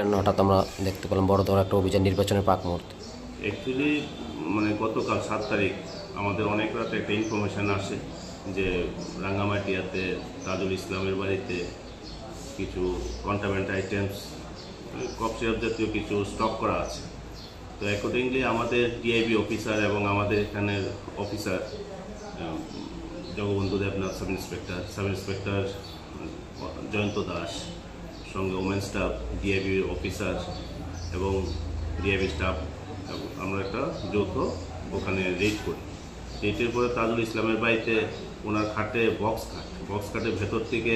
করেন? হঠাৎ আমরা দেখতে পেলাম বড় ধরনের একটা অভিযান নির্বাচনের পাক মুহূর্তে। অ্যাকচুয়ালি মানে গতকাল 7 তারিখ আমাদের অনেক রাতে একটা ইনফরমেশান আসে যে রাঙ্গামাটিয়াতে তাজুল ইসলামের বাড়িতে কিছু কন্টামেন্ট আইটেমস, কফ সিরাপ জাতীয় কিছু স্টক করা আছে। তো অ্যাকর্ডিংলি আমাদের টিআইবি অফিসার এবং আমাদের এখানের officer Jagabandhu Debnath, sub inspector Jayanta Das, সঙ্গে ওমেন স্টাফ, ডিআইবি অফিসার এবং ডিআইবি স্টাফ, আমরা একটা যৌথ ওখানে রেড করি। রেডের পরে তাজুল ইসলামের বাড়িতে ওনার খাটে বক্স খাটের ভেতর থেকে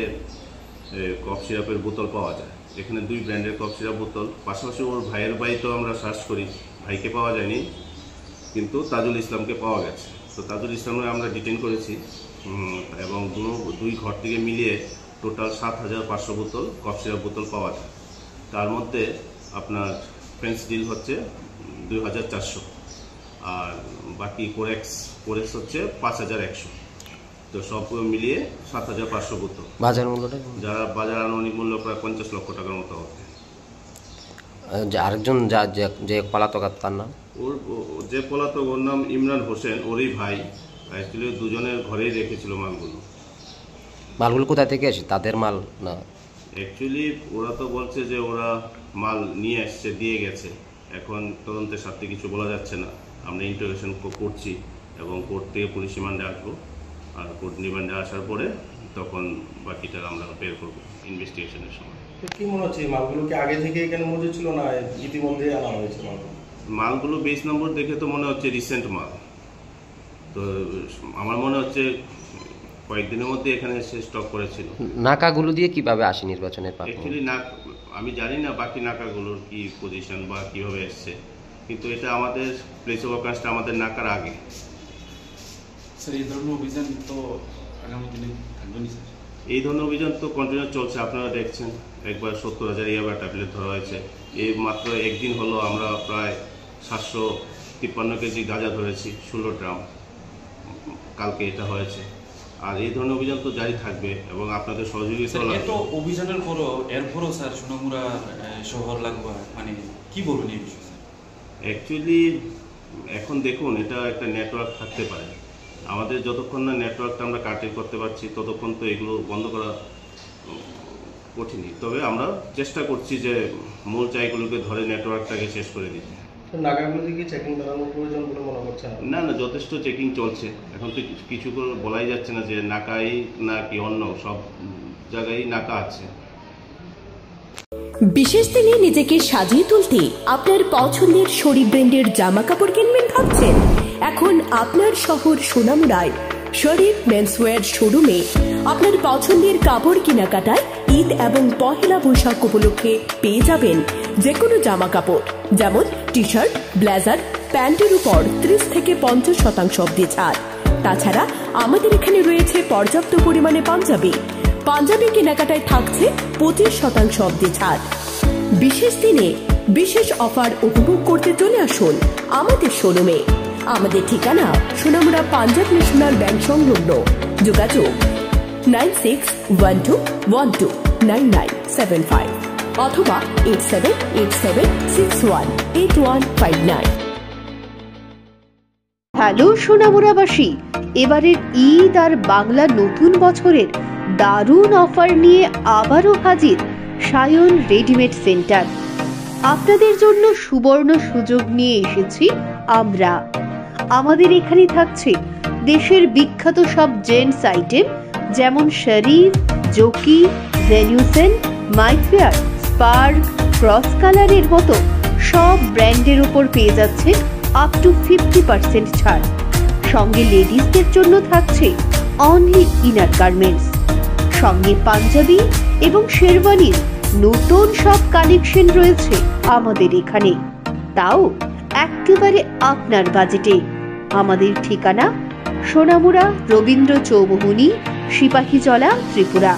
কফ সিরাপের বোতল পাওয়া যায়। এখানে 2 ব্র্যান্ডের কফ সিরাপ বোতল। পাশাপাশি ওর ভাইয়ের বাড়িতেও আমরা সার্চ করি, ভাইকে পাওয়া যায়নি, কিন্তু তাজুল ইসলামকে পাওয়া গেছে। তো তাজুল ইসলামকে আমরা ডিটেইন করেছি এবং 2 ঘর থেকে মিলিয়ে টোটাল 7,500 বোতল কফ সিরাপ বোতল পাওয়া যায়। তার মধ্যে আপনার ফ্রেন্স ডিল হচ্ছে 2,400, আর বাকি কোরেক্স হচ্ছে 5,100। তো সব মিলিয়ে 7,500 বোতল। বাজার মূল্যটা যারা বাজার আনুমানিক মূল্য প্রায় 50 লক্ষ টাকার মতো হবে। আরেকজন যে পলাতক, তার নাম? ওর যে পলাতক, ওর নাম ইমরান হোসেন, ওরই ভাই। অ্যাকচুয়ালি দুজনের ঘরেই রেখেছিল মালগুলো কোথা থেকে আসে? তাদের মাল না? অ্যাকচুয়ালি ওরা তো বলছে যে ওরা মাল নিয়ে আসছে, দিয়ে গেছে। এখন তদন্তের সাথে কিছু বলা যাচ্ছে না। আমরা ইন্টারোগেশন করছি এবং কোর্ট থেকে পুলিশ রিমান্ডে আসবো, আর কোর্ট রিমান্ডে আসার পরে তখন বাকিটা আমরা বের করবো ইনভেস্টিগেশনের সময়। কি মনে হচ্ছে মালগুলো কি আগে থেকে এখানে মজুদ ছিল না ইতিমধ্যে আনা হয়েছে? মালগুলো বেস নম্বর দেখে তো মনে হচ্ছে রিসেন্ট মাল। তো আমার মনে হচ্ছে কয়েকদিনের মধ্যে এখানে এসে স্টক করেছিল। নাকাগুলো দিয়ে কিভাবে আসে নির্বাচনের পাক? অ্যাকচুয়ালি আমি জানি না বাকি নাকাগুলোর কি পজিশন বা কিভাবে এসছে, কিন্তু এটা আমাদের প্লেস অফ অকারেন্সটা আমাদের নাকার আগে। স্যার, এই ধরনের অভিযান তো আগামী দিনে থাকবে না স্যার? এই ধরনের অভিযান তো কন্টিনিউ চলছে, আপনারা দেখছেন। একবার 70,000 ইয়াবা ট্যাবলেট ধরা হয়েছে। এই মাত্র একদিন হলো আমরা প্রায় 753 কেজি গাঁজা ধরেছি, 16 ড্রাম। কালকে এটা হয়েছে। আর এই ধরনের অভিযান তো জারি থাকবে এবং আপনাদের সহযোগিতা তো অভিযানের এরপরও স্যার সোনামুড়া শহর লাগবে, মানে কি বলবেন এই বিষয়ে? অ্যাকচুয়ালি এখন দেখুন, এটা একটা নেটওয়ার্ক থাকতে পারে। আমাদের যতক্ষণ না নেটওয়ার্কটা আমরা কাটিং করতে পারছি ততক্ষণ তো এগুলো বন্ধ করা কঠিনই। তবে আমরা চেষ্টা করছি যে মূল চাইগুলোকে ধরে নেটওয়ার্কটাকে শেষ করে দিতে। নাকাগুলো কি চেকিং করানোর প্রয়োজন বলে মনে করছেন? না, যথেষ্ট চেকিং চলছে। এখন তো কিছু করে বলাই যাচ্ছে না যে নাকাই না কি অন্য, সব জায়গায় নাকা আছে। বিশেষ দিনে নিজেকে সাজিয়ে তুলতে আপনার পছন্দের শরীর ব্র্যান্ডের জামা কাপড় কিনবেন ভাবছেন? এখন আপনার শহর সোনামুড়ায় শরীফ মেন্সওয়্যার শোরুমে আপনার পছন্দের কাপড় কেনাকাটায় ঈদ এবং পহেলা বৈশাখ উপলক্ষে পেয়ে যাবেন যে কোনো জামা কাপড়, যেমন টি শার্ট, ব্লেজার, প্যান্টের উপর 30 থেকে 50% অবধি ছাড়। তাছাড়া আমাদের এখানে রয়েছে পর্যাপ্ত পরিমাণে পাঞ্জাবি কেনাকাটায় থাকছে 25% অবধি ছাড়। বিশেষ দিনে বিশেষ অফার উপভোগ করতে চলে আসুন আমাদের শোরুমে। আমাদের ঠিকানা সোনামুড়া পাঞ্জাব ন্যাশনাল ব্যাংক সংলগ্ন। যোগাযোগ 9612129975 অথবা 8787618159। হ্যালো সোনামুড়াবাসী, এবারের ঈদ আর বাংলা নতুন বছরের দারুণ অফার নিয়ে আবারও হাজির সায়ন রেডিমেড সেন্টার। আপনাদের জন্য সুবর্ণ সুযোগ নিয়ে এসেছি আমরা। আমাদের এখানে থাকছে দেশের বিখ্যাত সব জেন্টস আইটেম, যেমন শরীফ, জোকি, জেনিউসেন, মাইফেয়ার, স্পার্ক, ক্রস কালারের মতো সব ব্র্যান্ডের উপর পেয়ে যাচ্ছে আপ টু 50% ছাড়। সঙ্গে লেডিসদের জন্য থাকছে অনলি ইনার গার্মেন্টস, সঙ্গে পাঞ্জাবি এবং শেরওয়ানির নতুন সব কালেকশন রয়েছে আমাদের এখানে, তাও একেবারে আপনার বাজেটে। আমাদের ঠিকানা সোনামুড়া রবীন্দ্র চৌমুহনী, সিপাহীজলা, ত্রিপুরা।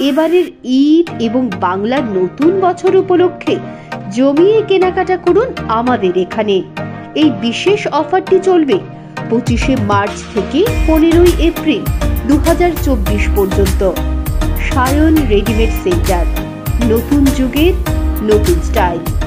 এবারের ঈদ এবং বাংলার নতুন বছর উপলক্ষে জমিয়ে কেনাকাটা করুন আমাদের এখানে। এই বিশেষ অফারটি চলবে 25শে মার্চ থেকে 15ই এপ্রিল 2024 পর্যন্ত। সায়ন রেডিমেড সেন্টার, নতুন যুগের নতুন স্টাইল।